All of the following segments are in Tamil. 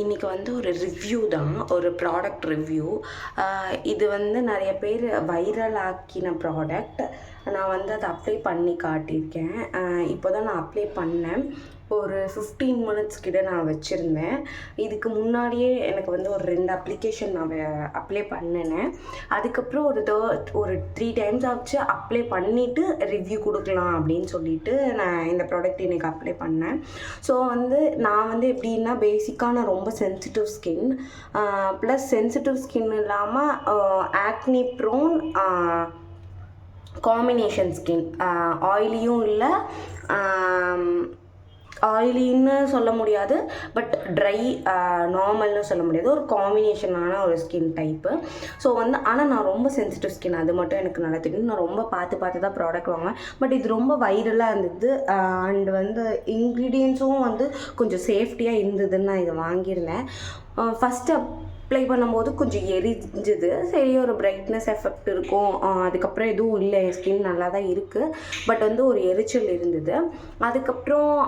இன்றைக்கி வந்து ஒரு ரிவ்யூ தான், ஒரு ப்ராடக்ட் ரிவ்யூ. இது வந்து நிறைய பேர் வைரல் ஆக்கின ப்ராடக்ட். நான் வந்து அதை அப்ளை பண்ணி காட்டியிருக்கேன். இப்போ தான் நான் அப்ளை பண்ணேன். ஒரு 15 மினிட்ஸ் கிட்ட நான் வச்சுருந்தேன். இதுக்கு முன்னாடியே எனக்கு வந்து ஒரு 2 அப்ளிகேஷன் நான் அப்ளை பண்ணினேன். அதுக்கப்புறம் ஒரு 3 டைம்ஸ் ஆச்சு அப்ளை பண்ணிவிட்டு ரிவ்யூ கொடுக்கலாம் அப்படின்னு சொல்லிட்டு நான் இந்த ப்ராடக்ட் இன்றைக்கி அப்ளை பண்ணேன். ஸோ வந்து நான் வந்து எப்படின்னா பேசிக்காக நான் ரொம்ப sensitive skin, plus sensitive skin இல்லாமல் ஆக்னி ப்ரோன் காம்பினேஷன் ஸ்கின். ஆயிலியும் இல்லை, ஆயிலின்னு சொல்ல முடியாது, பட் ட்ரை நார்மல்னு சொல்ல முடியாது, ஒரு காம்பினேஷனான ஒரு ஸ்கின் டைப்பு. ஸோ வந்து ஆனால் நான் ரொம்ப சென்சிட்டிவ் ஸ்கின், அது மட்டும் எனக்கு நல்லா தெரியும். நான் ரொம்ப பார்த்து தான் ப்ராடக்ட் வாங்குவேன். பட் இது ரொம்ப வைரலாக இருந்தது. அண்ட் வந்து இன்க்ரீடியன்ஸும் வந்து கொஞ்சம் சேஃப்டியாக இருந்ததுன்னு நான் இதை வாங்கியிருந்தேன். ஃபஸ்ட்டு அப்ளை பண்ணும்போது கொஞ்சம் எரிஞ்சுது. சரி, ஒரு பிரைட்னஸ் எஃபெக்ட் இருக்கும், அதுக்கப்புறம் எதுவும் இல்லை, என் ஸ்கின் நல்லா தான் இருக்குது. பட் வந்து ஒரு எரிச்சல் இருந்தது. அதுக்கப்புறம்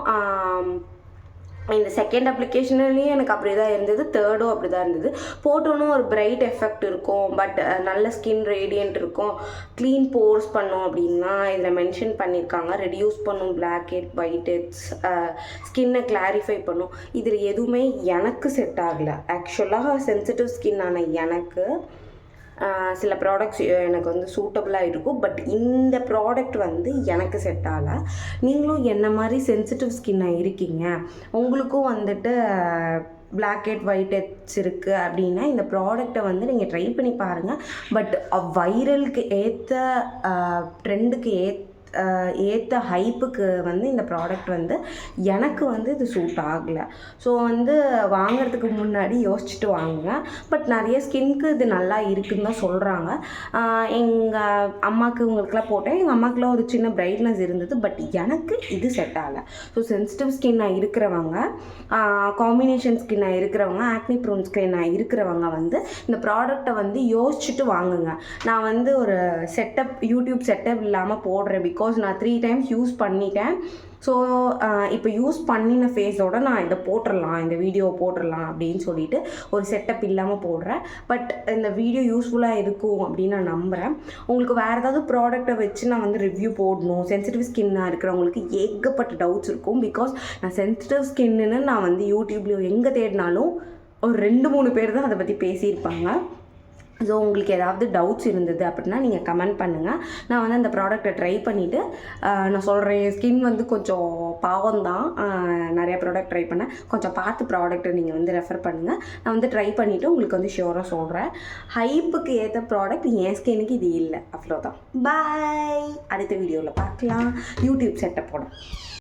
இந்த செகண்ட் அப்ளிகேஷன்லேயும் எனக்கு அப்படி தான் இருந்தது, தேர்டும் அப்படி தான் இருந்தது. போட்டோன்னு ஒரு பிரைட் எஃபெக்ட் இருக்கும், பட் நல்ல ஸ்கின் ரேடியன்ட் இருக்கும், க்ளீன் போர்ஸ் பண்ணும் அப்படின்னா இதில் மென்ஷன் பண்ணியிருக்காங்க. ரெடியூஸ் பண்ணும் பிளாக் ஹெட், ஒயிட் ஹெட்ஸ், ஸ்கின்னை கிளாரிஃபை பண்ணும். இதில் எதுவுமே எனக்கு செட் ஆகலை. ஆக்சுவலாக சென்சிட்டிவ் ஸ்கின்னான எனக்கு சில ப்ராடக்ட்ஸ் எனக்கு வந்து சூட்டபுளாக இருக்கும், பட் இந்த ப்ராடக்ட் வந்து எனக்கு செட் ஆகலை. நீங்களும் என்ன மாதிரி சென்சிட்டிவ் ஸ்கின்னாக இருக்கீங்க, உங்களுக்கும் வந்துட்டு பிளாக் ஹெட், ஒயிட் ஹெட்ஸ் இருக்குது அப்படின்னா இந்த ப்ராடக்டை வந்து நீங்கள் ட்ரை பண்ணி பாருங்கள். பட் வைரலுக்கு ஏற்ற ட்ரெண்டுக்கு ஏற்ற ஹைப்புக்கு வந்து இந்த ப்ராடக்ட் வந்து எனக்கு வந்து இது சூட் ஆகலை. ஸோ வந்து வாங்கிறதுக்கு முன்னாடி யோசிச்சுட்டு வாங்குங்க. பட் நிறைய ஸ்கின்க்கு இது நல்லா இருக்குதுன்னு தான் சொல்கிறாங்க. எங்கள் அம்மாவுக்கு உங்களுக்குலாம் போட்டேன், எங்கள் அம்மாவுக்குலாம் ஒரு சின்ன பிரைட்னஸ் இருந்தது, பட் எனக்கு இது செட் ஆகலை. ஸோ சென்சிட்டிவ் ஸ்கின்னாக இருக்கிறவங்க, காம்பினேஷன் ஸ்கின்னாக இருக்கிறவங்க, ஆக்னி ப்ரோன் ஸ்கின்னாக இருக்கிறவங்க வந்து இந்த ப்ராடக்டை வந்து யோசிச்சுட்டு வாங்குங்க. நான் வந்து ஒரு யூடியூப் செட்டப் இல்லாமல் போடுறேன், பிகாஸ் நான் 3 டைம்ஸ் யூஸ் பண்ணிட்டேன். ஸோ இப்போ யூஸ் பண்ணின ஃபேஸோடு நான் இதை போட்டுடலாம், இந்த வீடியோவை போட்டுடலாம் அப்படின்னு சொல்லிட்டு ஒரு செட்டப் இல்லாமல் போடுறேன். பட் இந்த வீடியோ யூஸ்ஃபுல்லாக இருக்கும் அப்படின்னு நான் நம்புகிறேன். உங்களுக்கு வேறு ஏதாவது ப்ராடக்டை வச்சு நான் வந்து ரிவ்யூ போடணும், சென்சிட்டிவ் ஸ்கின்னாக இருக்கிறவங்களுக்கு ஏகப்பட்ட டவுட்ஸ் இருக்கும். பிகாஸ் நான் சென்சிட்டிவ் ஸ்கின்னு நான் வந்து யூடியூப்லேயும் எங்கே தேடினாலும் ஒரு 2-3 பேர் தான் அதை பற்றி பேசியிருப்பாங்க. ஸோ உங்களுக்கு ஏதாவது டவுட்ஸ் இருந்தது அப்படின்னா நீங்கள் கமெண்ட் பண்ணுங்கள். நான் வந்து அந்த ப்ராடக்டை ட்ரை பண்ணிவிட்டு நான் சொல்கிறேன். ஸ்கின் வந்து கொஞ்சம் பாவம் தான், நிறைய ப்ராடக்ட் ட்ரை பண்ணேன். கொஞ்சம் பார்த்து ப்ராடக்ட்டை நீங்கள் வந்து ரெஃபர் பண்ணுங்கள். நான் வந்து ட்ரை பண்ணிவிட்டு உங்களுக்கு வந்து ஷியோராக சொல்கிறேன். ஹைப்புக்கு ஏற்ற ப்ராடக்ட் என் ஸ்கின்னுக்கு இது இல்லை, அவ்வளோதான். பாய். அடுத்த வீடியோவில் பார்க்கலாம். யூடியூப் செட்டப்போட